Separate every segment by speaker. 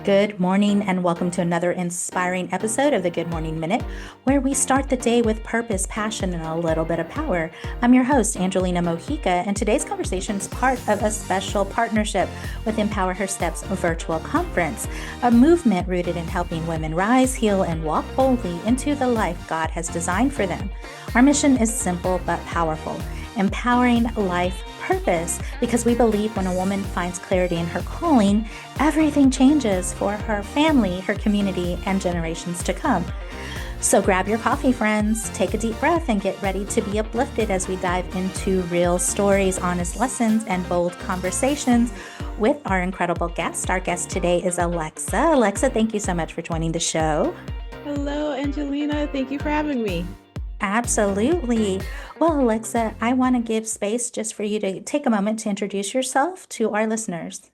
Speaker 1: Good morning, and welcome to another inspiring episode of the Good Morning Minute, where we start the day with purpose, passion, and a little bit of power. I'm your host, Angelina Mojica, and today's conversation is part of a special partnership with Empower Her Steps virtual conference, a movement rooted in helping women rise, heal, and walk boldly into the life God has designed for them. Our mission is simple but powerful: empowering life purpose, because we believe when a woman finds clarity in her calling, everything changes for her family, her community, and generations to come. So grab your coffee, friends, take a deep breath, and get ready to be uplifted as we dive into real stories, honest lessons, and bold conversations with our incredible guest. Our guest today is Alexa. Alexa, thank you so much for joining the show.
Speaker 2: Hello, Angelina. Thank you for having me.
Speaker 1: Absolutely. Well, Alexa, I want to give space just for you to take a moment to introduce yourself to our listeners.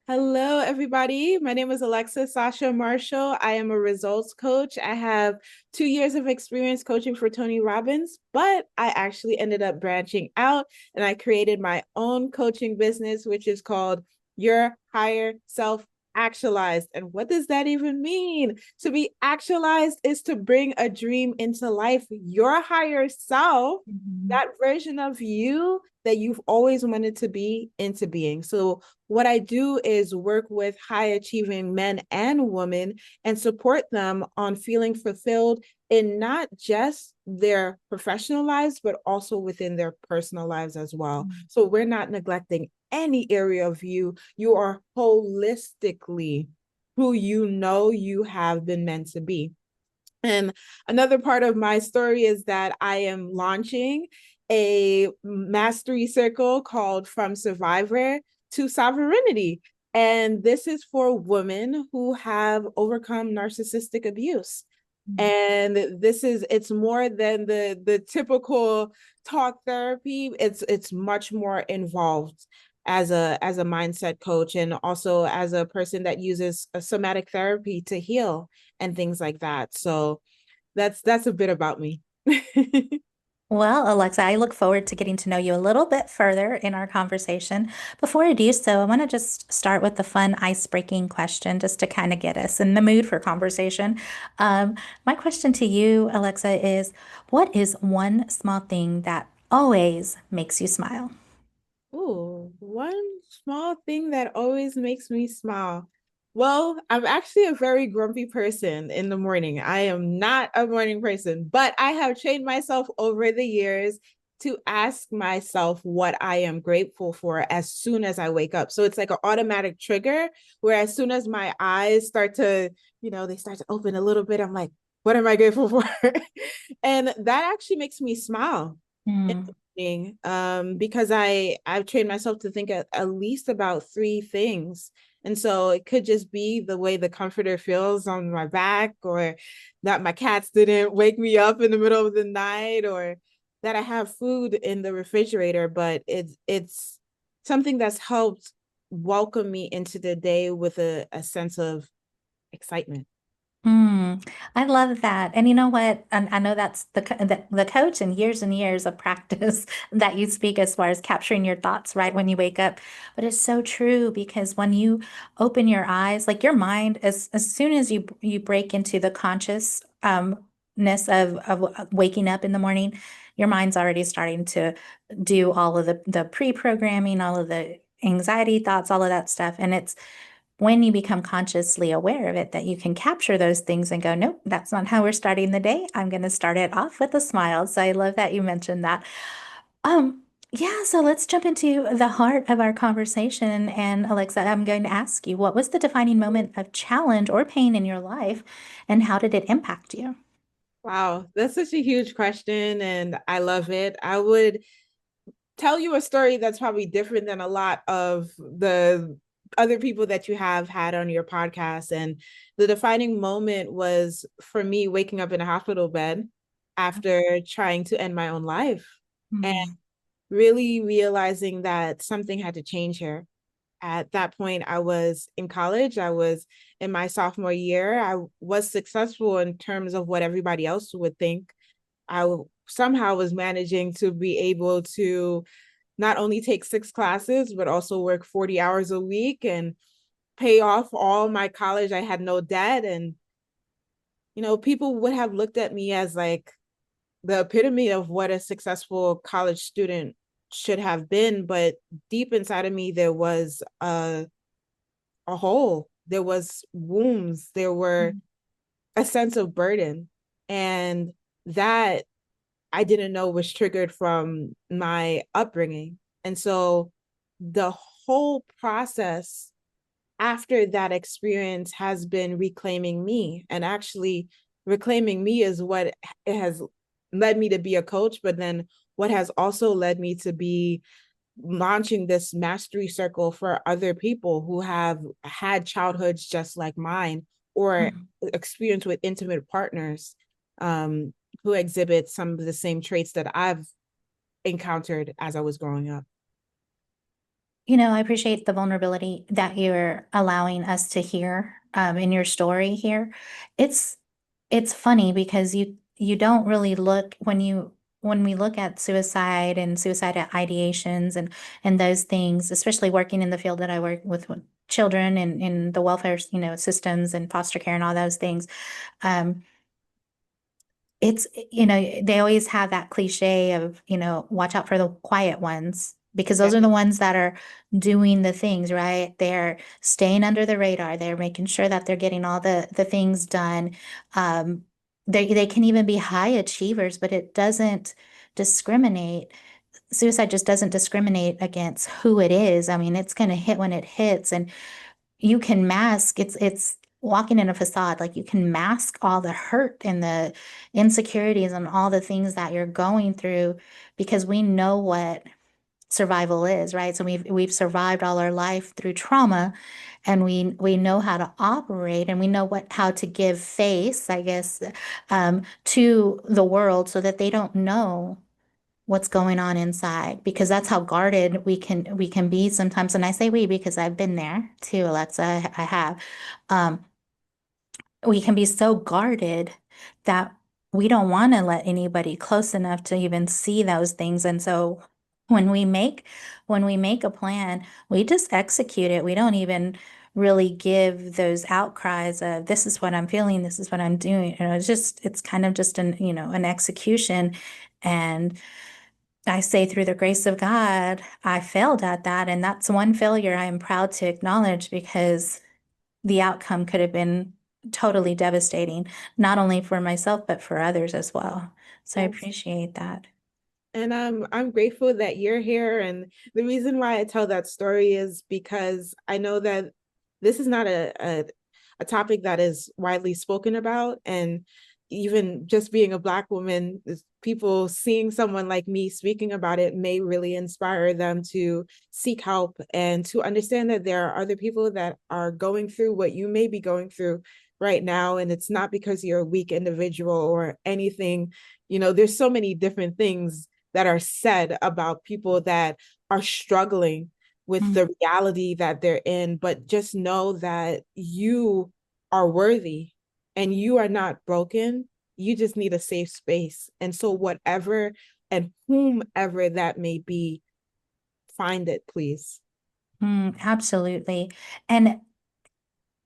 Speaker 2: Hello, everybody. My name is Alexa Sasha Marshall. I am a results coach. I have 2 years of experience coaching for Tony Robbins, but I actually ended up branching out and I created my own coaching business, which is called Your Highest Self Actualized. And what does that even mean? To be actualized is to bring a dream into life. Your higher self, that version of you that you've always wanted to be, into being. So what I do is work with high achieving men and women and support them on feeling fulfilled in not just their professional lives, but also within their personal lives as well. Mm-hmm. So we're not neglecting any area of you. You are holistically who you know you have been meant to be. And another part of my story is that I am launching a mastery circle called From Survivor to Sovereignty. And this is for women who have overcome narcissistic abuse. And it's more than the typical talk therapy. It's much more involved as a mindset coach, and also as a person that uses a somatic therapy to heal and things like that. So that's a bit about me.
Speaker 1: Well, Alexa, I look forward to getting to know you a little bit further in our conversation. Before I do so, I want to just start with the fun ice-breaking question just to kind of get us in the mood for conversation. My question to you, Alexa, is what is one small thing that always makes you smile?
Speaker 2: Ooh, one small thing that always makes me smile. Well, I'm actually a very grumpy person in the morning. I am not a morning person, but I have trained myself over the years to ask myself what I am grateful for as soon as I wake up. So it's like an automatic trigger where as soon as my eyes start to, they start to open a little bit, I'm like, what am I grateful for? And that actually makes me smile.
Speaker 1: Mm.
Speaker 2: Because I've trained myself to think at least about three things. And so it could just be the way the comforter feels on my back, or that my cats didn't wake me up in the middle of the night, or that I have food in the refrigerator. But it's something that's helped welcome me into the day with a sense of excitement.
Speaker 1: I love that. And you know what? And I know that's the coach and years of practice that you speak as far as capturing your thoughts right when you wake up. But it's so true, because when you open your eyes, like your mind, as soon as you break into the conscious ness of waking up in the morning, your mind's already starting to do all of the pre-programming, all of the anxiety thoughts, all of that stuff. And it's when you become consciously aware of it that you can capture those things and go, nope, that's not how we're starting the day. I'm going to start it off with a smile. So I love that you mentioned that. Yeah, so let's jump into the heart of our conversation. And Alexa, I'm going to ask you, what was the defining moment of challenge or pain in your life, and how did it impact you?
Speaker 2: Wow, that's such a huge question, and I love it. I would tell you a story that's probably different than a lot of the other people that you have had on your podcast. And the defining moment was for me waking up in a hospital bed after trying to end my own life, and
Speaker 1: Mm.
Speaker 2: really realizing that something had to change here. At that point, I was in college. I was in my sophomore year. I was successful in terms of what everybody else would think. Somehow was managing to be able to not only take 6 classes, but also work 40 hours a week. And pay off all my college. I had no debt. And, people would have looked at me as like the epitome of what a successful college student should have been. But deep inside of me, there was a hole, there was wounds, there were
Speaker 1: Mhm.
Speaker 2: a sense of burden. And that I didn't know was triggered from my upbringing. And so the whole process after that experience has been reclaiming me. And actually, reclaiming me is what it has led me to be a coach, but then what has also led me to be launching this mastery circle for other people who have had childhoods just like mine, or
Speaker 1: Mhm.
Speaker 2: experience with intimate partners um, who exhibit some of the same traits that I've encountered as I was growing up.
Speaker 1: I appreciate the vulnerability that you're allowing us to hear in your story here. It's it's funny because you don't really look when we look at suicide and suicide ideations and those things, especially working in the field that I work with children and in the welfare, systems and foster care and all those things. Um, it's, they always have that cliche of, watch out for the quiet ones because
Speaker 2: Yeah.
Speaker 1: those are the ones that are doing the things, right? They're staying under the radar. They're making sure that they're getting all the things done. Um, they can even be high achievers, but it doesn't discriminate. Suicide just doesn't discriminate against who it is. I mean, it's going to hit when it hits, and you can mask it's walking in a facade. Like, you can mask all the hurt and the insecurities and all the things that you're going through because we know what survival is, right? So we've survived all our life through trauma, and we know how to operate, and we know what how to give face, I guess, to the world so that they don't know what's going on inside, because that's how guarded we can be sometimes. And I say we because I've been there too, Alexa. I have. Um, we can be so guarded that we don't want to let anybody close enough to even see those things. And so when we make when we make a plan, we just execute it. We don't even really give those outcries of this is what I'm feeling, this is what I'm doing. It's kind of just an execution. And I say through the grace of God, I failed at that. And that's one failure I am proud to acknowledge because the outcome could have been totally devastating, not only for myself, but for others as well. So I
Speaker 2: Yes.
Speaker 1: appreciate that.
Speaker 2: And I'm grateful that you're here. And the reason why I tell that story is because I know that this is not a topic that is widely spoken about. And even just being a Black woman, people seeing someone like me speaking about it may really inspire them to seek help and to understand that there are other people that are going through what you may be going through right now. And it's not because you're a weak individual or anything. There's so many different things that are said about people that are struggling with
Speaker 1: Mm.
Speaker 2: the reality that they're in, but just know that you are worthy and you are not broken. You just need a safe space. And so, whatever and whomever that may be, find it, please.
Speaker 1: Absolutely. And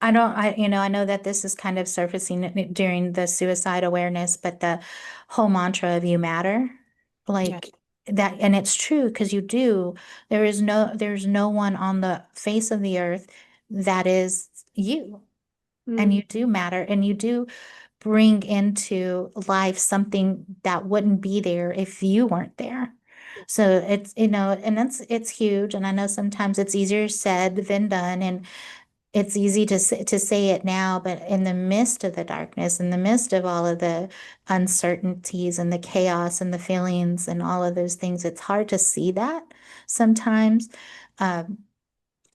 Speaker 1: I don't, I know that this is kind of surfacing during the suicide awareness, but the whole mantra of you matter,
Speaker 2: Yeah.
Speaker 1: like that, and it's true because you do. There's no one on the face of the earth that is you, and
Speaker 2: Mm.
Speaker 1: you do matter, and you do bring into life something that wouldn't be there if you weren't there. So and it's huge. And I know sometimes it's easier said than done. And it's easy to say it now, but in the midst of the darkness, in the midst of all of the uncertainties and the chaos and the feelings and all of those things, it's hard to see that sometimes. Um,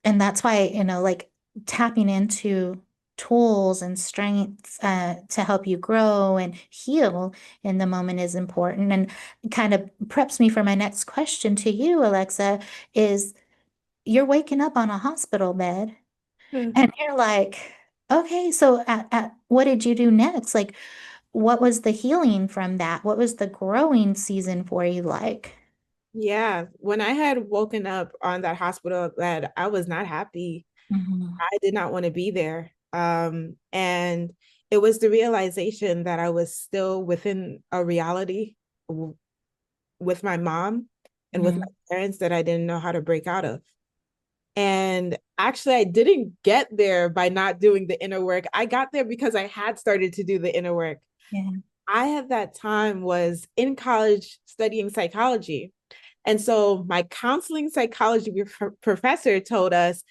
Speaker 1: and that's why, like tapping into tools and strengths to help you grow and heal in the moment is important. And kind of preps me for my next question to you, Alexa, is you're waking up on a hospital bed
Speaker 2: Mm.
Speaker 1: and you're like, okay, so what did you do next? Like, what was the healing from that? What was the growing season for you like?
Speaker 2: Yeah, when I had woken up on that hospital bed, I was not happy.
Speaker 1: Mhm.
Speaker 2: I did not want to be there. And it was the realization that I was still within a reality with my mom and with my
Speaker 1: Mhm.
Speaker 2: parents that I didn't know how to break out of. And actually, I didn't get there by not doing the inner work. I got there because I had started to do the inner work.
Speaker 1: Yeah.
Speaker 2: I, at that time, was in college studying psychology. And so my counseling psychology professor told us,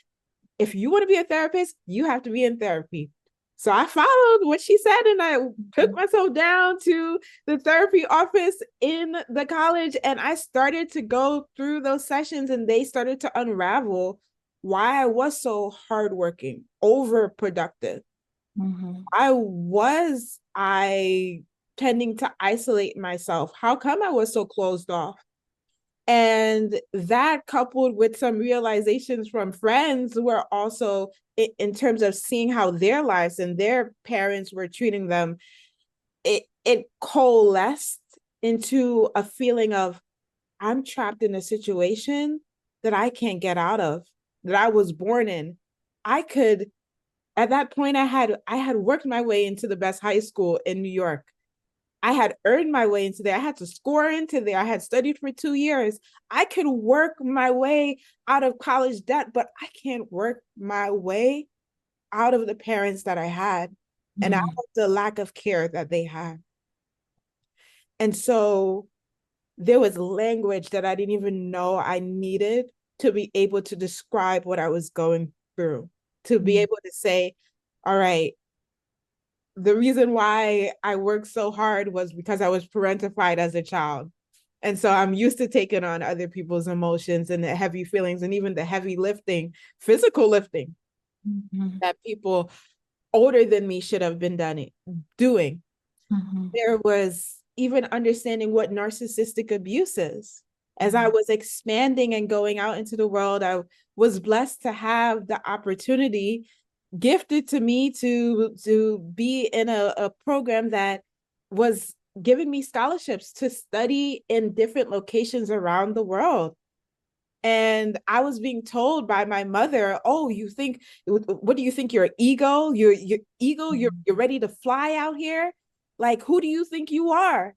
Speaker 2: if you want to be a therapist, you have to be in therapy. So I followed what she said and I took myself down to the therapy office in the college and I started to go through those sessions and they started to unravel why I was so hardworking, overproductive.
Speaker 1: Mhm.
Speaker 2: I tending to isolate myself? How come I was so closed off? And that coupled with some realizations from friends who are also in terms of seeing how their lives and their parents were treating them, it coalesced into a feeling of I'm trapped in a situation that I can't get out of, that I was born in. I could At that point I had worked my way into the best high school in New York. I had earned my way into there. I had to score into there. I had studied for 2 years. I could work my way out of college debt, but I can't work my way out of the parents that I had and out
Speaker 1: Mhm.
Speaker 2: of the lack of care that they had. And so there was language that I didn't even know I needed to be able to describe what I was going through, to be
Speaker 1: Mhm.
Speaker 2: able to say, all right, the reason why I worked so hard was because I was parentified as a child. And so I'm used to taking on other people's emotions and the heavy feelings and even the heavy lifting, physical lifting
Speaker 1: Mhm.
Speaker 2: that people older than me should have been doing.
Speaker 1: Mhm.
Speaker 2: There was even understanding what narcissistic abuse is. As I
Speaker 1: Mhm.
Speaker 2: was expanding and going out into the world, I was blessed to have the opportunity gifted to me to be in a program that was giving me scholarships to study in different locations around the world. And I was being told by my mother, "Oh, you think what do you think your ego? Your ego,
Speaker 1: Mhm.
Speaker 2: you're ready to fly out here? Like who do you think you are?"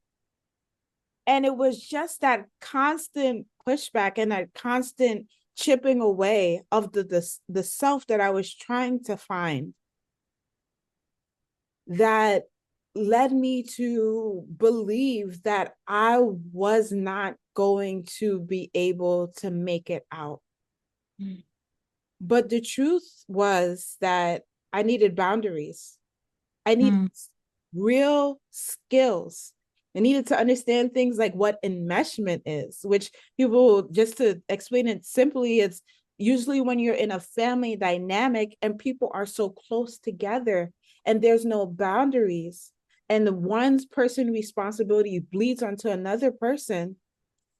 Speaker 2: And it was just that constant pushback and that constant chipping away of the self that I was trying to find that led me to believe that I was not going to be able to make it out.
Speaker 1: Mhm.
Speaker 2: But the truth was that I needed boundaries. I needed
Speaker 1: Mhm.
Speaker 2: real skills. I needed to understand things like what enmeshment is, which people, just to explain it simply, it's usually when you're in a family dynamic and people are so close together and there's no boundaries, and the one person responsibility bleeds onto another person,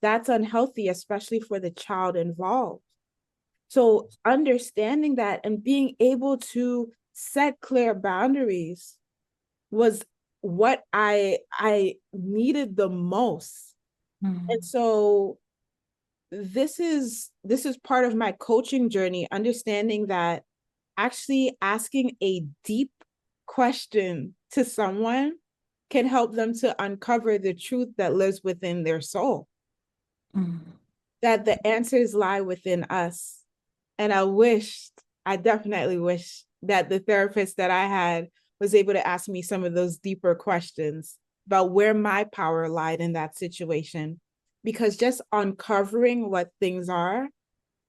Speaker 2: that's unhealthy, especially for the child involved. So understanding that and being able to set clear boundaries was what I needed the most. And
Speaker 1: Mhm.
Speaker 2: so this is part of my coaching journey, understanding that actually asking a deep question to someone can help them to uncover the truth that lives within their soul,
Speaker 1: Mhm.
Speaker 2: that the answers lie within us. And I definitely wish that the therapist that I had was able to ask me some of those deeper questions about where my power lied in that situation. Because just uncovering what things are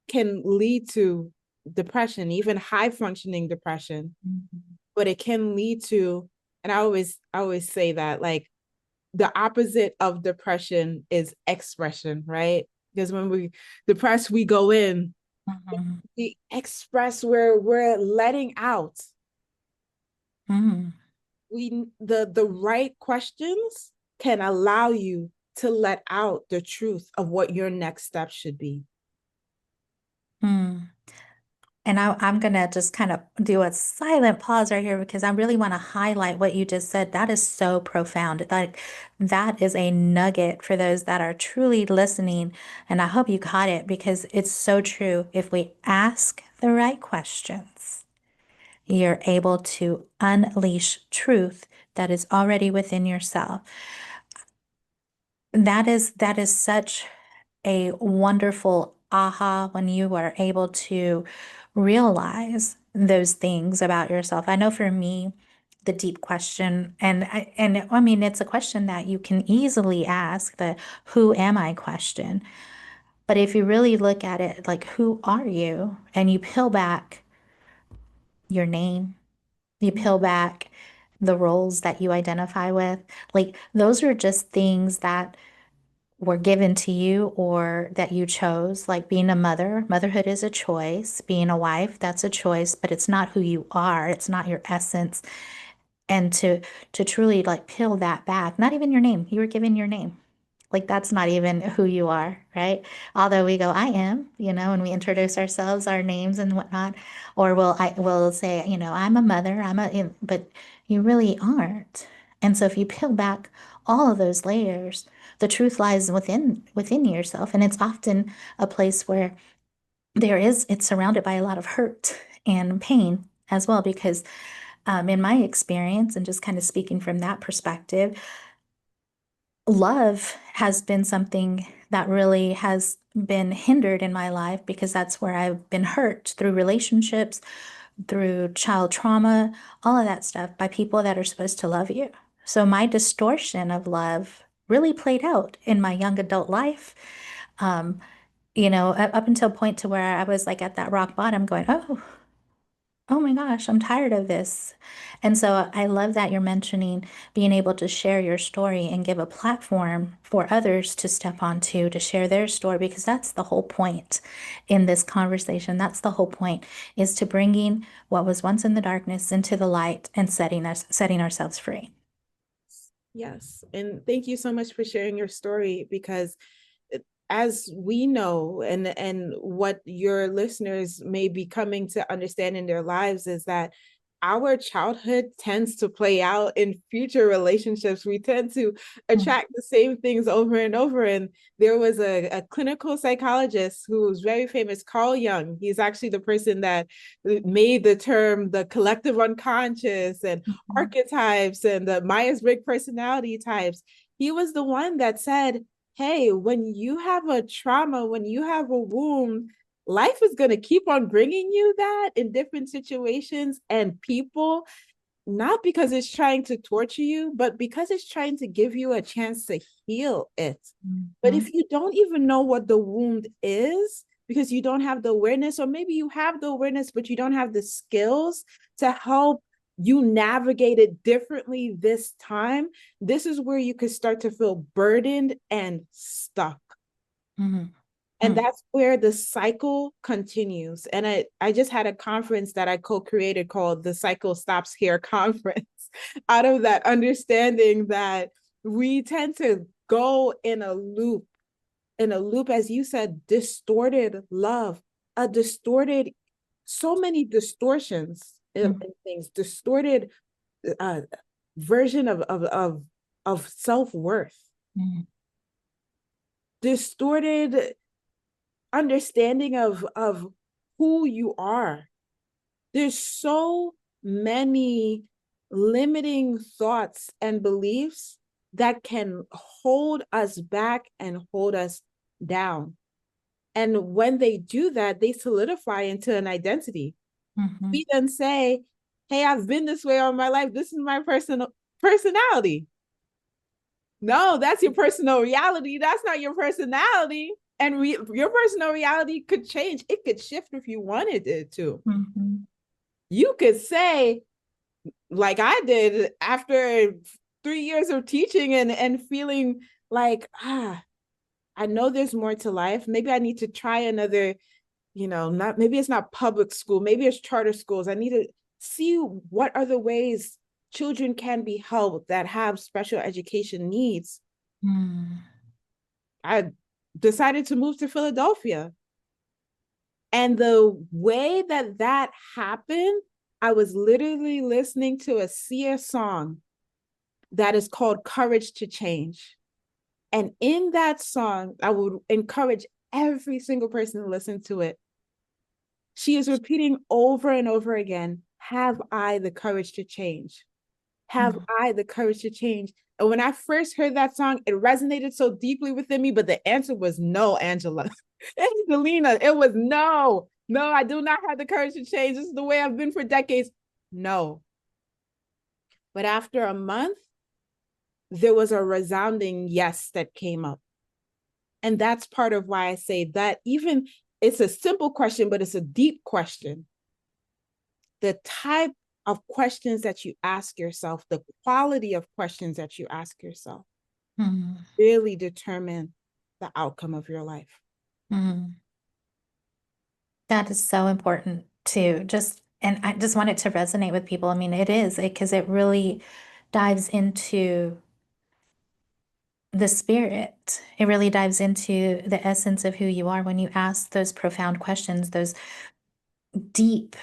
Speaker 2: can lead to depression, even high functioning depression.
Speaker 1: Mhm.
Speaker 2: But it can lead to, and I always say that, like, the opposite of depression is expression, right? Because when we depress, we go in,
Speaker 1: Mhm.
Speaker 2: we express where we're letting out.
Speaker 1: Mhm.
Speaker 2: The right questions can allow you to let out the truth of what your next step should be.
Speaker 1: Mhm. And I'm going to just kind of do a silent pause right here because I really want to highlight what you just said. That is so profound. Like that is a nugget for those that are truly listening. And I hope you caught it because it's so true. If we ask the right questions, you're able to unleash truth that is already within yourself. That is such a wonderful aha when you are able to realize those things about yourself. I know for me, the deep question, and I mean, it's a question that you can easily ask, the who am I question. But if you really look at it, like, who are you? And you peel back your name, you peel back the roles that you identify with, like, those are just things that were given to you or that you chose, like being a mother. Motherhood is a choice. Being a wife, that's a choice, but it's not who you are. It's not your essence. And to truly like peel that back, not even your name. You were given your name. Like that's not even who you are, right? Although we go, I am, and we introduce ourselves, our names and whatnot, or we'll say, I'm a mother, but you really aren't. And so if you peel back all of those layers, the truth lies within yourself, and it's often a place where it's surrounded by a lot of hurt and pain as well, because in my experience, and just kind of speaking from that perspective, love has been something that really has been hindered in my life because that's where I've been hurt through relationships, through child trauma, all of that stuff by people that are supposed to love you. So my distortion of love really played out in my young adult life. Um, up until a point to where I was like at that rock bottom going, oh my gosh, I'm tired of this. And so I love that you're mentioning being able to share your story and give a platform for others to step onto to share their story, because that's the whole point in this conversation. That's the whole point, is to bringing what was once in the darkness into the light and setting ourselves free.
Speaker 2: Yes. And thank you so much for sharing your story, because as we know, and what your listeners may be coming to understand in their lives, is that our childhood tends to play out in future relationships. We tend to attract the same things over and over. And there was a clinical psychologist who was very famous, Carl Jung. He's actually the person that made the term the collective unconscious and
Speaker 1: Mhm.
Speaker 2: archetypes and the Myers-Briggs personality types. He was the one that said, hey, when you have a trauma, when you have a wound, life is going to keep on bringing you that in different situations and people, not because it's trying to torture you, but because it's trying to give you a chance to heal it. But
Speaker 1: Mhm.
Speaker 2: if you don't even know what the wound is, because you don't have the awareness, or maybe you have the awareness, but you don't have the skills to help you navigate it differently this time, this is where you could start to feel burdened and stuck.
Speaker 1: Mhm.
Speaker 2: And that's where the cycle continues. And I just had a conference that I co-created called the Cycle Stops Here Conference, out of that understanding that we tend to go in a loop, as you said, distorted love, a distorted, so many distortions
Speaker 1: Mhm.
Speaker 2: in things, distorted uh, version of self-worth,
Speaker 1: Mhm.
Speaker 2: distorted understanding of who you are. There's so many limiting thoughts and beliefs that can hold us back and hold us down. And when they do that, they solidify into an identity.
Speaker 1: Mhm.
Speaker 2: We then say, hey, I've been this way all my life. This is my personal personality. No, that's your personal reality. That's not your personality. And your personal reality could change. It could shift if you wanted it to.
Speaker 1: Mhm.
Speaker 2: You could say, like I did after 3 years of teaching and feeling like, I know there's more to life. Maybe I need to try another, not, maybe it's not public school, maybe it's charter schools. I need to see what other ways children can be helped that have special education needs.
Speaker 1: Mhm.
Speaker 2: I decided to move to Philadelphia. And the way that that happened, I was literally listening to a Sia song that is called Courage to Change. And in that song, I would encourage every single person to listen to it. She is repeating over and over again, have I the courage to change? Have I the courage to change? And when I first heard that song, it resonated so deeply within me, but the answer was no, Angela. Angelina, it was no. No, I do not have the courage to change. This is the way I've been for decades. No. But after a month, there was a resounding yes that came up. And that's part of why I say that even it's a simple question, but it's a deep question. The type of questions that you ask yourself, the quality of questions that you ask yourself really determine the outcome of your life.
Speaker 1: That is so important too. And I just want it to resonate with people. I mean, it is because it really dives into the spirit. It really dives into the essence of who you are when you ask those profound questions, those deep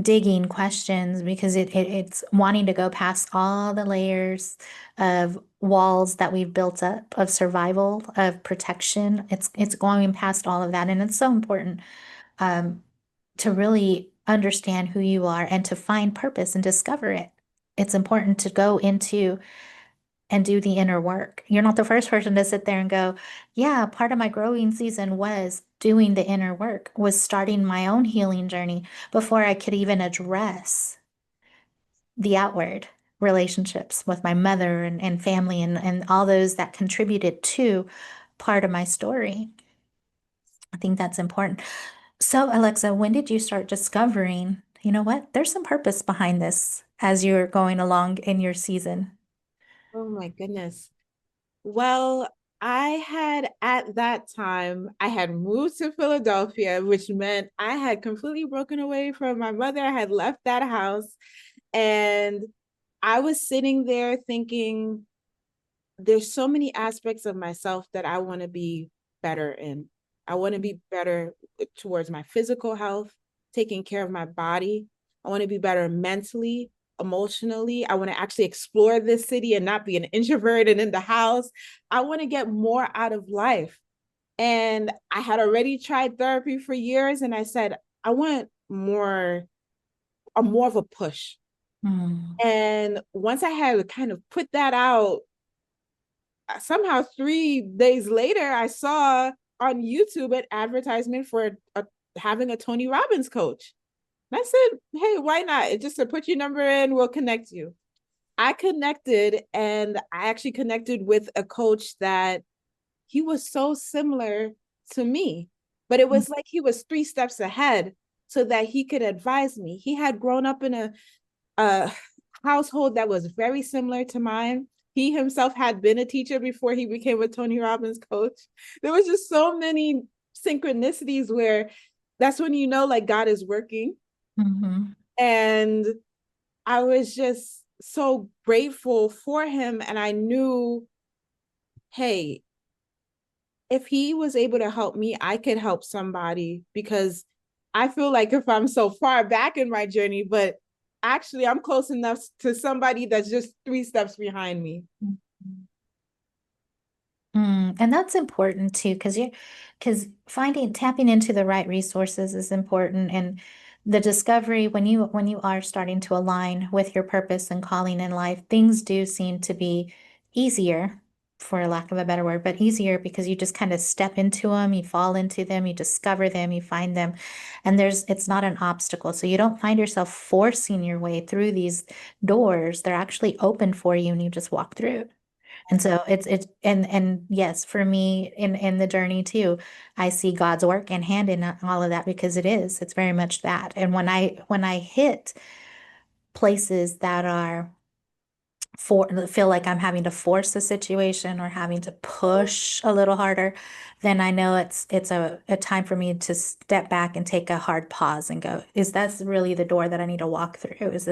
Speaker 1: digging questions, because it's wanting to go past all the layers of walls that we've built up of survival, of protection. It's going past all of that. And it's so important to really understand who you are and to find purpose and discover it. It's important to go into and do the inner work. You're not the first person to sit there and go, yeah, part of my growing season was doing the inner work, was starting my own healing journey before I could even address the outward relationships with my mother and family and all those that contributed to part of my story. I think that's important. So, Alexa, when did you start discovering, you know what, there's some purpose behind this as you're going along in your season?
Speaker 2: Oh my goodness. Well, I had at that time, I had moved to Philadelphia, which meant I had completely broken away from my mother. I had left that house and I was sitting there thinking, there's so many aspects of myself that I want to be better in. I want to be better towards my physical health, taking care of my body. I want to be better mentally, emotionally. I want to actually explore this city and not be an introvert and in the house. I want to get more out of life. And I had already tried therapy for years. And I said, I want more of a push.
Speaker 1: Mm.
Speaker 2: And once I had kind of put that out, somehow 3 days later, I saw on YouTube an advertisement for having a Tony Robbins coach. And I said, hey, why not? It just to put your number in, we'll connect you. I connected and I actually connected with a coach that he was so similar to me, but it was like he was 3 steps ahead so that he could advise me. He had grown up in a household that was very similar to mine. He himself had been a teacher before he became a Tony Robbins coach. There was just so many synchronicities where that's when you know like God is working.
Speaker 1: Mm-hmm.
Speaker 2: And I was just so grateful for him. And I knew, hey, if he was able to help me, I could help somebody because I feel like if I'm so far back in my journey, but actually I'm close enough to somebody that's just 3 steps behind me.
Speaker 1: And that's important too, because tapping into the right resources is important. And the discovery, when you are starting to align with your purpose and calling in life, things do seem to be easier, for lack of a better word, but easier because you just kind of step into them, you fall into them, you discover them, you find them, and it's not an obstacle. So you don't find yourself forcing your way through these doors. They're actually open for you and you just walk through. And so and yes, for me in the journey too, I see God's work and hand in all of that because it's very much that. And when I hit places that are feel like I'm having to force a situation or having to push a little harder, then I know it's a time for me to step back and take a hard pause and go, is that really the door that I need to walk through? Is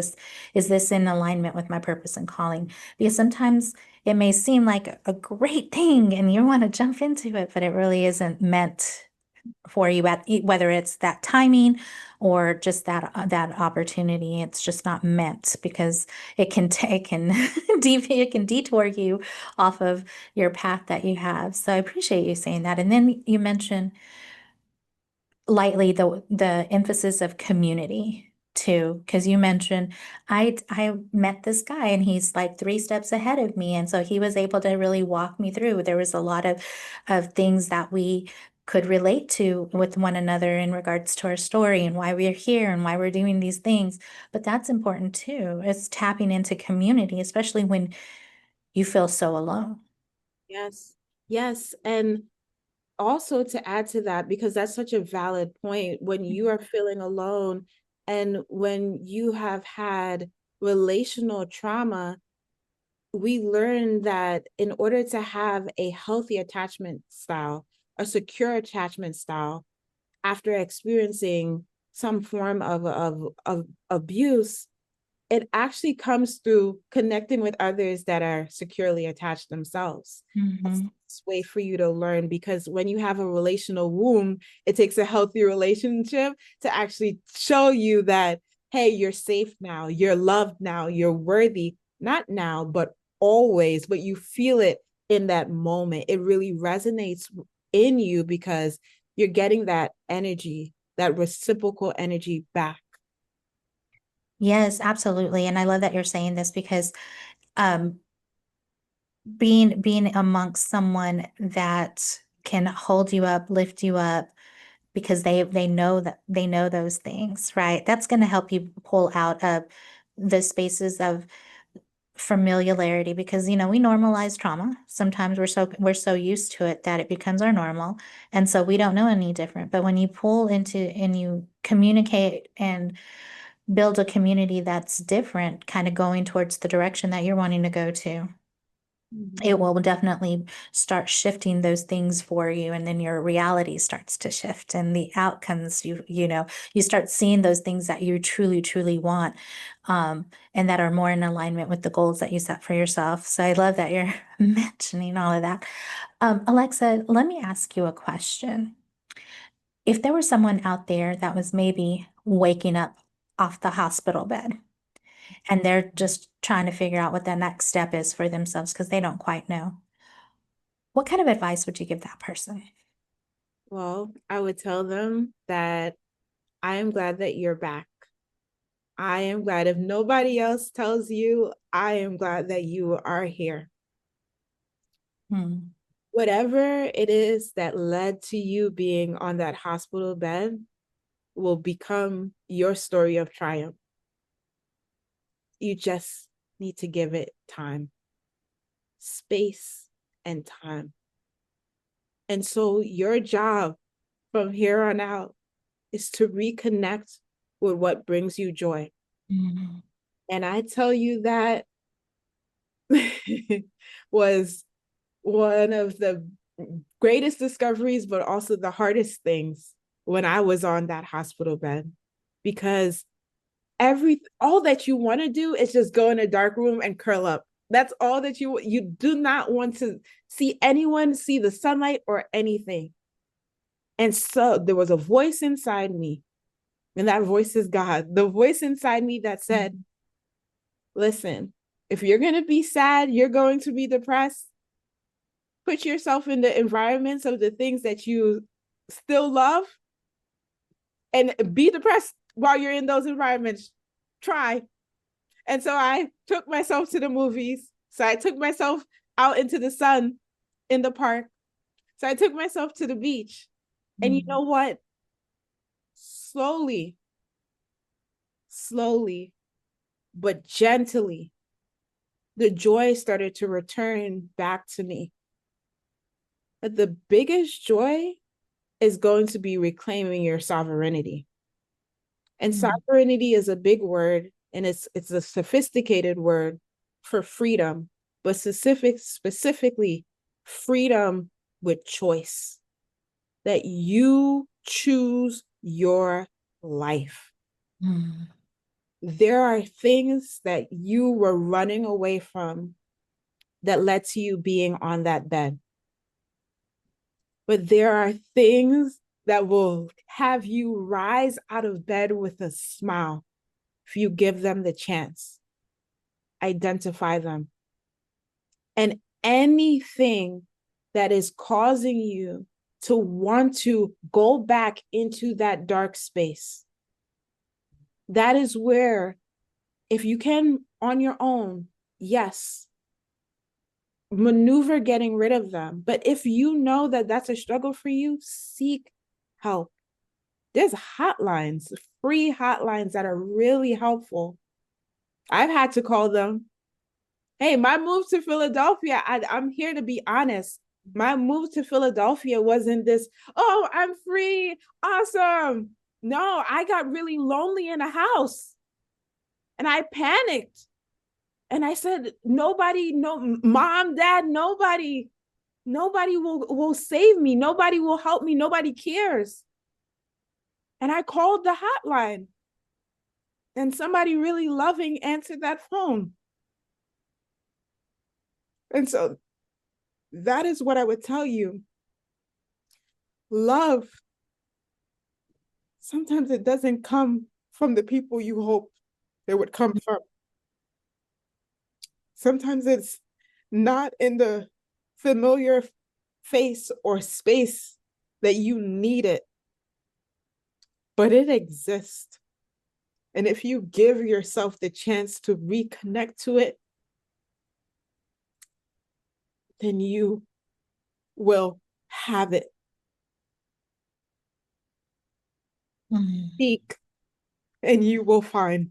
Speaker 1: this in alignment with my purpose and calling? Because sometimes it may seem like a great thing and you want to jump into it, but it really isn't meant for you at whether it's that timing or just that opportunity. It's just not meant because it can it can detour you off of your path that you have. So I appreciate you saying that. And then you mentioned lightly the emphasis of community too, because you mentioned I met this guy and he's like 3 steps ahead of me, and so he was able to really walk me through. There was a lot of things that we could relate to with one another in regards to our story and why we're here and why we're doing these things. But that's important too. It's tapping into community, especially when you feel so alone.
Speaker 2: Yes. Yes. And also to add to that, because that's such a valid point, when you are feeling alone and when you have had relational trauma, we learn that in order to have a healthy attachment style, a secure attachment style, after experiencing some form of abuse, it actually comes through connecting with others that are securely attached themselves. That's the
Speaker 1: Mhm.
Speaker 2: best way for you to learn, because when you have a relational wound, it takes a healthy relationship to actually show you that, hey, you're safe now, you're loved now, you're worthy, not now, but always. But you feel it in that moment. It really resonates in you because you're getting that energy, that reciprocal energy back.
Speaker 1: Yes, absolutely. And I love that you're saying this because um, being amongst someone that can hold you up, lift you up, because they know that they know those things, right? That's going to help you pull out of the spaces of familiarity because we normalize trauma. Sometimes we're so used to it that it becomes our normal, and so we don't know any different. But when you pull into and you communicate and build a community that's different, kind of going towards the direction that you're wanting to go to, it will definitely start shifting those things for you, and then your reality starts to shift and the outcomes you start seeing those things that you truly truly want, and that are more in alignment with the goals that you set for yourself. So I love that you're mentioning all of that. Alexa, let me ask you a question. If there was someone out there that was maybe waking up off the hospital bed and they're just trying to figure out what the next step is for themselves because they don't quite know, what kind of advice would you give that person?
Speaker 2: Well, I would tell them that I am glad that you're back. I am glad, if nobody else tells you, I am glad that you are here.
Speaker 1: Hmm.
Speaker 2: Whatever it is that led to you being on that hospital bed will become your story of triumph. You just need to give it time, space, and time. And so your job from here on out is to reconnect with what brings you joy.
Speaker 1: Hmm.
Speaker 2: And I tell you that was one of the greatest discoveries, but also the hardest things when I was on that hospital bed, because all that you want to do is just go in a dark room and curl up. That's all that you do not want to see anyone, see the sunlight or anything. And so there was a voice inside me, and that voice is God. The voice inside me that said, listen, if you're going to be sad, you're going to be depressed, put yourself in the environments of the things that you still love and be depressed while you're in those environments. Try. And so I took myself to the movies. So I took myself out into the sun in the park. So I took myself to the beach. And you know what? Slowly, slowly, but gently, the joy started to return back to me. But the biggest joy is going to be reclaiming your sovereignty. And
Speaker 1: Hmm.
Speaker 2: sovereignty is a big word, and it's a sophisticated word for freedom, but specifically freedom with choice. That you choose your life.
Speaker 1: Hmm.
Speaker 2: There are things that you were running away from that led to you being on that bed. But there are things that will have you rise out of bed with a smile if you give them the chance. Identify them. And anything that is causing you to want to go back into that dark space, that is where, if you can on your own, yes, maneuver getting rid of them. But if you know that that's a struggle for you, seek help. There's hotlines, free hotlines that are really helpful. I've had to call them. Hey, my move to Philadelphia, I'm here to be honest. My move to Philadelphia wasn't this, oh, I'm free, awesome. No, I got really lonely in a house and I panicked. And I said, nobody, no, mom, dad, nobody will save me. Nobody will help me. Nobody cares. And I called the hotline and somebody really loving answered that phone. And so that is what I would tell you. Love, sometimes it doesn't come from the people you hope it would come from. Sometimes it's not in the familiar face or space that you need it, but it exists. And if you give yourself the chance to reconnect to it, then you will have it. Seek and you will find.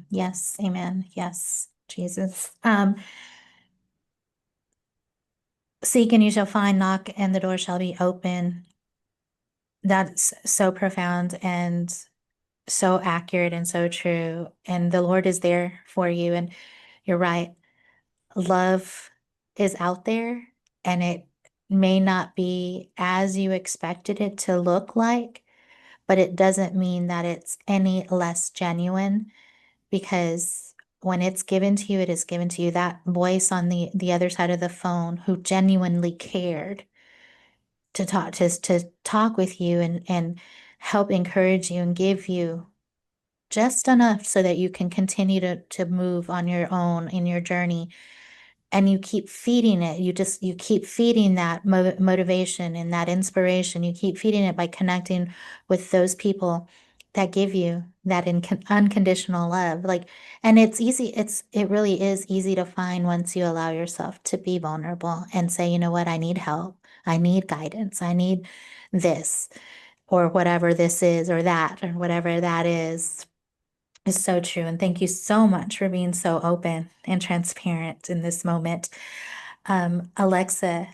Speaker 1: Yes, amen. Yes, Jesus. Seek and you shall find, knock and the door shall be open. That's so profound and so accurate and so true. And the Lord is there for you. And you're right. Love is out there and it may not be as you expected it to look like, but it doesn't mean that it's any less genuine, because when it's given to you, it is given to you. That voice on the other side of the phone who genuinely cared to talk with you and help encourage you and give you just enough so that you can continue to move on your own in your journey, and you keep feeding it. You keep feeding that motivation and that inspiration. You keep feeding it by connecting with those people that give you that unconditional love. Like, and it's easy. It really is easy to find once you allow yourself to be vulnerable and say, you know what, I need help. I need guidance. I need this or whatever this is or that or whatever that is so true. And thank you so much for being so open and transparent in this moment. Alexa,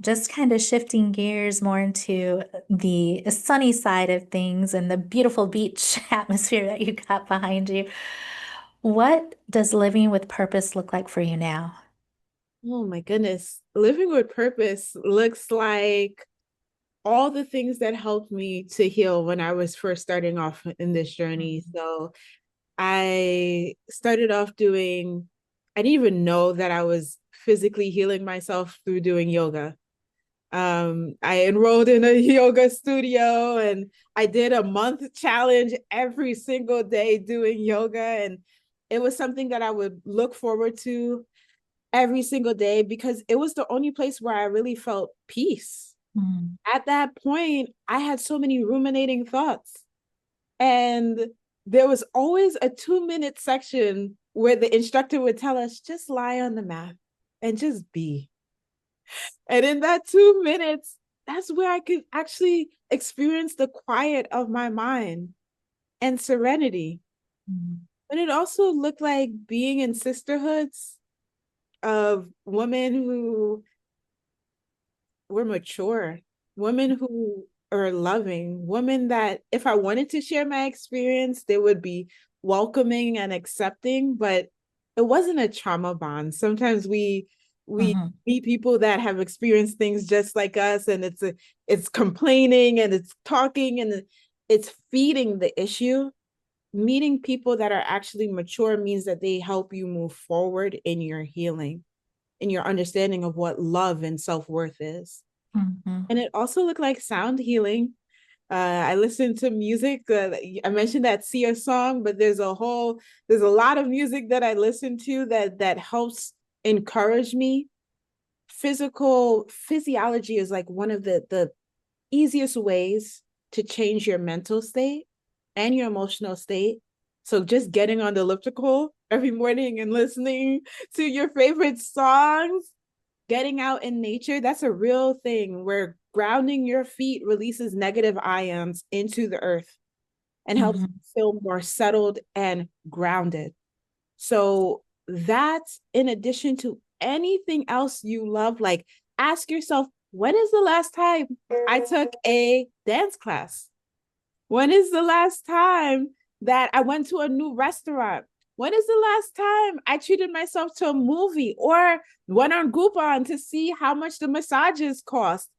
Speaker 1: just kind of shifting gears more into the sunny side of things and the beautiful beach atmosphere that you got behind you. What does living with purpose look like for you now?
Speaker 2: Oh my goodness. Living with purpose looks like all the things that helped me to heal when I was first starting off in this journey. So I started off doing, I didn't even know that I was physically healing myself through doing yoga. I enrolled in a yoga studio and I did a month challenge every single day doing yoga. And it was something that I would look forward to every single day because it was the only place where I really felt peace.
Speaker 1: Mm.
Speaker 2: At that point, I had so many ruminating thoughts. And there was always a 2-minute section where the instructor would tell us, just lie on the mat and just be. And in that 2 minutes, that's where I could actually experience the quiet of my mind and serenity.
Speaker 1: Mm.
Speaker 2: But it also looked like being in sisterhoods of women who were mature, women who are loving, women that if I wanted to share my experience, they would be welcoming and accepting, but it wasn't a trauma bond. Sometimes we
Speaker 1: Mhm.
Speaker 2: meet people that have experienced things just like us, and it's complaining and it's talking and it's feeding the issue. Meeting people that are actually mature means that they help you move forward in your healing. in your understanding of what love and self-worth is.
Speaker 1: Mm-hmm.
Speaker 2: And it also looked like sound healing. I listened to music. I mentioned that Sia song, but there's a lot of music that I listen to that helps encourage me. Physiology is like one of the easiest ways to change your mental state and your emotional state. So just getting on the elliptical every morning and listening to your favorite songs, getting out in nature, that's a real thing where grounding your feet releases negative ions into the earth and helps
Speaker 1: Mm-hmm.
Speaker 2: you feel more settled and grounded. So that's in addition to anything else you love, like ask yourself, when is the last time I took a dance class? When is the last time that I went to a new restaurant? When is the last time I treated myself to a movie or went on Groupon to see how much the massages cost?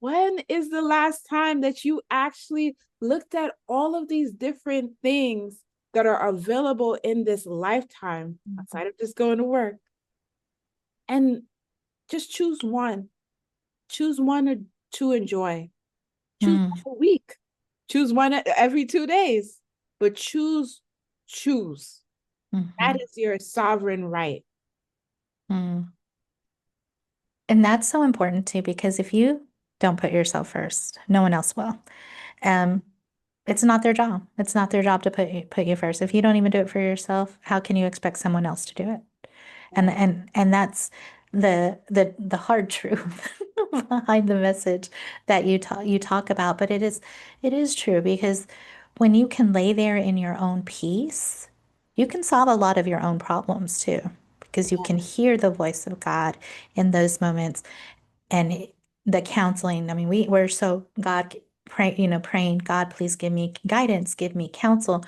Speaker 2: When is the last time that you actually looked at all of these different things that are available in this lifetime outside of just going to work and just choose one to enjoy, choose
Speaker 1: Mm-hmm.
Speaker 2: one a week, choose one every 2 days, but choose. That is your sovereign right.
Speaker 1: Mm-hmm. And that's so important too, because if you don't put yourself first, no one else will. Um, it's not their job. It's not their job to put you first. If you don't even do it for yourself, how can you expect someone else to do it? And that's the hard truth behind the message that you talk about. But it is true because when you can lay there in your own peace, you can solve a lot of your own problems too, because you can hear the voice of God in those moments and the counseling. I mean, we're so praying, God, please give me guidance, give me counsel.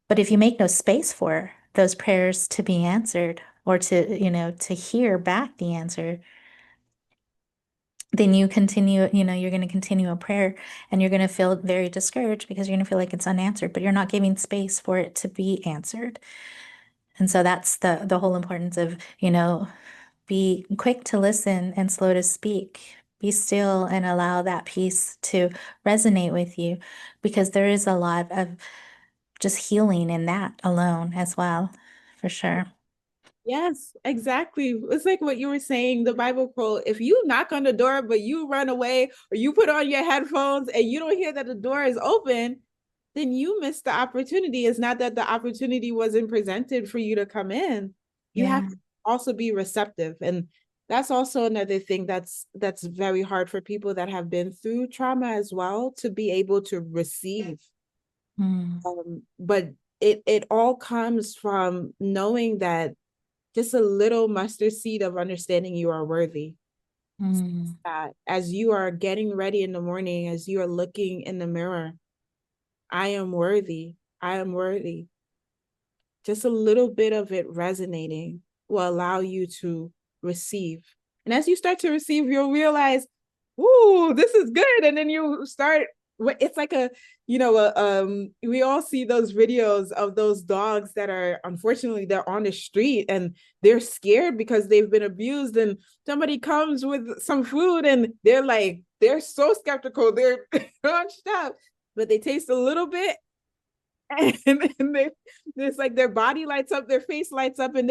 Speaker 1: But if you make no space for those prayers to be answered or to hear back the answer, then you're going to continue a prayer and you're going to feel very discouraged because you're going to feel like it's unanswered, but you're not giving space for it to be answered. And so that's the whole importance of, be quick to listen and slow to speak. Be still and allow that peace to resonate with you because there is a lot of just healing in that alone as well, for sure.
Speaker 2: Yes, exactly. It's like what you were saying, the Bible quote, if you knock on the door, but you run away or you put on your headphones and you don't hear that the door is open, then you missed the opportunity. It's not that the opportunity wasn't presented for you to come in. You have
Speaker 1: Yeah.
Speaker 2: to also be receptive. And that's also another thing that's very hard for people that have been through trauma as well to be able to receive.
Speaker 1: Mm,
Speaker 2: But it all comes from knowing that just a little mustard seed of understanding you are worthy.
Speaker 1: mm,
Speaker 2: That as you are getting ready in the morning, as you are looking in the mirror, I am worthy. I am worthy. Just a little bit of it resonating will allow you to receive. And as you start to receive, you'll realize, ooh, this is good. And then you start, it's like we all see those videos of those dogs that are, unfortunately, they're on the street and they're scared because they've been abused. And somebody comes with some food and they're so skeptical. They're hunched up, but they taste a little bit and it's like their body lights up, their face lights up, and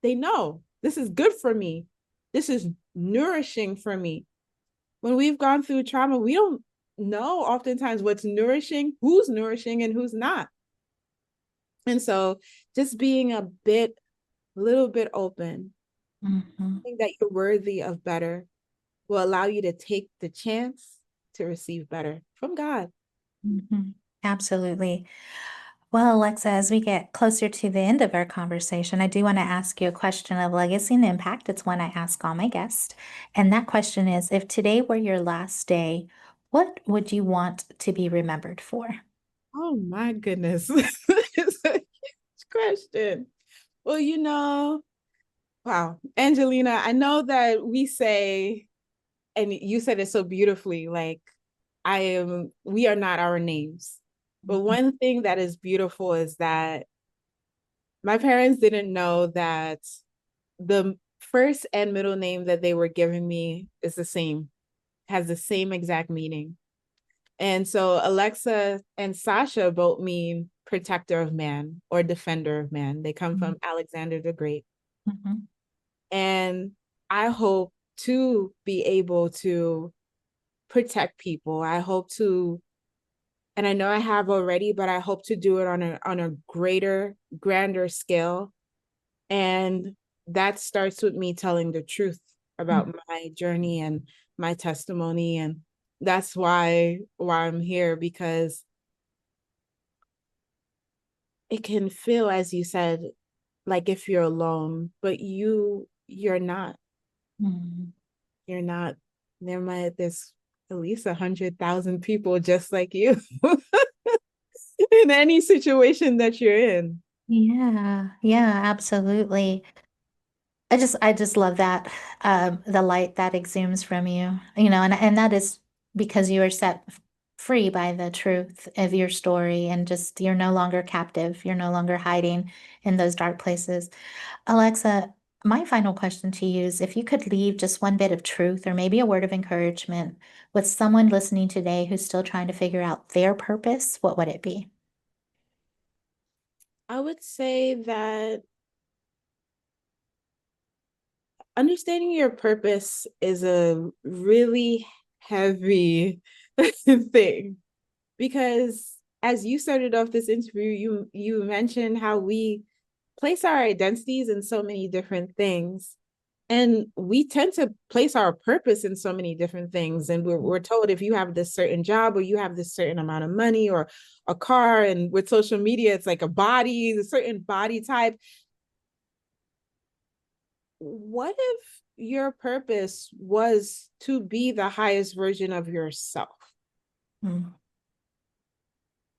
Speaker 2: they know this is good for me. This is nourishing for me. When we've gone through trauma, we don't know oftentimes what's nourishing, who's nourishing, and who's not. And so just being a little bit open,
Speaker 1: mhm,
Speaker 2: think that you're worthy of better will allow you to take the chance to receive better from God.
Speaker 1: mhm. Absolutely. Well, Alexa, as we get closer to the end of our conversation, I do want to ask you a question of legacy and impact. It's one I ask all my guests. And that question is, if today were your last day, what would you want to be remembered for?
Speaker 2: Oh my goodness. It's a huge question. Well, wow, Angelina, I know that we say, and you said it so beautifully, like, we are not our names. But one thing that is beautiful is that my parents didn't know that the first and middle name that they were giving me is the same, has the same exact meaning. And so Alexa and Sasha both mean protector of man or defender of man. They come from Alexander the Great.
Speaker 1: Mhm.
Speaker 2: And I hope to be able to protect people. I hope to, and I know I have already, but I hope to do it on a greater, grander scale. And that starts with me telling the truth about my journey and my testimony. And that's why I'm here, because it can feel, as you said, like if you're alone, but you're not.
Speaker 1: Mhm.
Speaker 2: You're not. There's at least 100,000 people just like you in any situation that you're in.
Speaker 1: Yeah, yeah, absolutely. I just love that, the light that exudes from you, and that is because you are set free by the truth of your story, and just you're no longer captive. You're no longer hiding in those dark places. Alexa, my final question to you is if you could leave just one bit of truth or maybe a word of encouragement with someone listening today who's still trying to figure out their purpose, what would it be?
Speaker 2: I would say that understanding your purpose is a really heavy thing, because as you started off this interview, you mentioned how we place our identities in so many different things. And we tend to place our purpose in so many different things. And we're told if you have this certain job or you have this certain amount of money or a car, and with social media, it's like a body, a certain body type. What if your purpose was to be the highest version of yourself?
Speaker 1: Mm,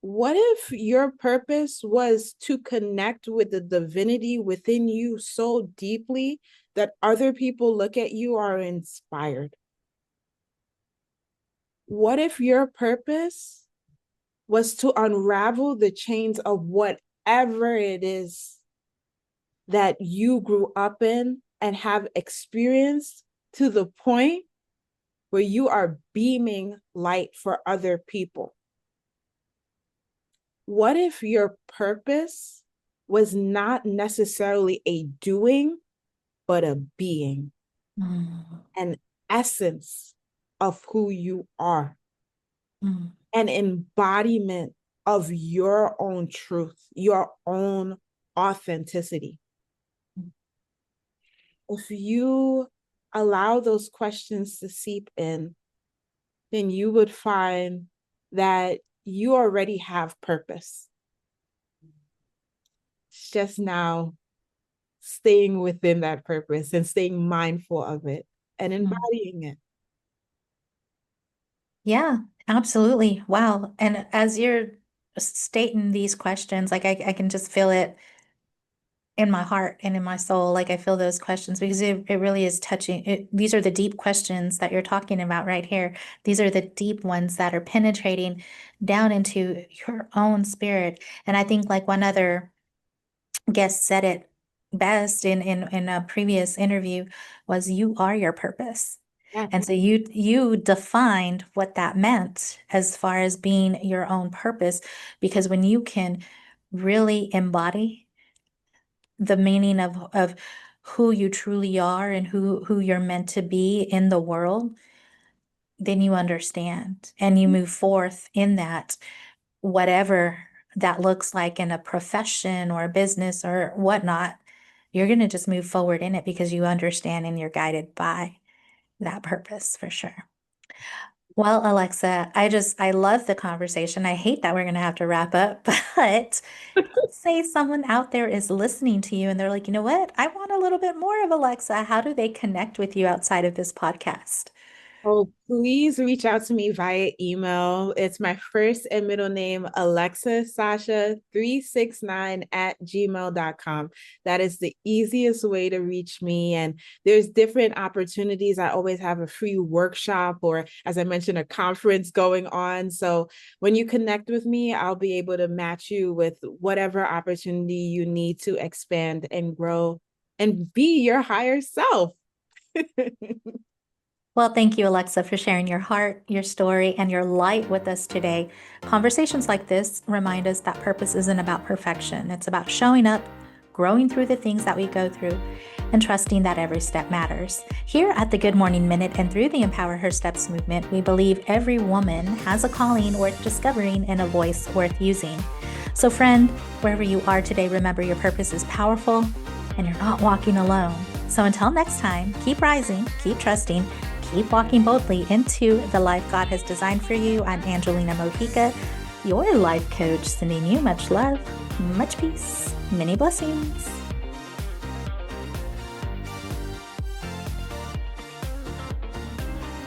Speaker 2: What if your purpose was to connect with the divinity within you so deeply that other people look at you are inspired? What if your purpose was to unravel the chains of whatever it is that you grew up in and have experienced, to the point where you are beaming light for other people? What if your purpose was not necessarily a doing, but a being,
Speaker 1: mm,
Speaker 2: an essence of who you are,
Speaker 1: mm,
Speaker 2: an embodiment of your own truth, your own authenticity? If you allow those questions to seep in, then you would find that you already have purpose. It's just now staying within that purpose and staying mindful of it and
Speaker 1: mm.
Speaker 2: embodying it.
Speaker 1: Yeah, absolutely. Wow. And as you're stating these questions, like I can just feel it in my heart and in my soul. Like I feel those questions because it really is touching. These are the deep questions that you're talking about right here. These are the deep ones that are penetrating down into your own spirit. And I think like one other guest said it best in a previous interview was you are your purpose.
Speaker 2: Yeah.
Speaker 1: And so you defined what that meant as far as being your own purpose, because when you can really embody the meaning of who you truly are and who you're meant to be in the world, then you understand and you move forth in that, whatever that looks like in a profession or a business or whatnot. You're going to just move forward in it because you understand and you're guided by that purpose for sure. Well, Alexa, I love the conversation. I hate that we're going to have to wrap up, but let's say someone out there is listening to you and they're like, you know what? I want a little bit more of Alexa. How do they connect with you outside of this podcast?
Speaker 2: Oh, please reach out to me via email. It's my first and middle name, Alexa Sasha 369 at gmail.com. That is the easiest way to reach me. And there's different opportunities. I always have a free workshop or, as I mentioned, a conference going on. So when you connect with me, I'll be able to match you with whatever opportunity you need to expand and grow and be your higher self.
Speaker 1: Well, thank you, Alexa, for sharing your heart, your story, and your light with us today. Conversations like this remind us that purpose isn't about perfection. It's about showing up, growing through the things that we go through, and trusting that every step matters. Here at the Good Morning Minute and through the Empower Her Steps movement, we believe every woman has a calling worth discovering and a voice worth using. So friend, wherever you are today, remember your purpose is powerful and you're not walking alone. So until next time, keep rising, keep trusting, keep walking boldly into the life God has designed for you. I'm Angelina Mojica, your life coach, sending you much love, much peace, many blessings.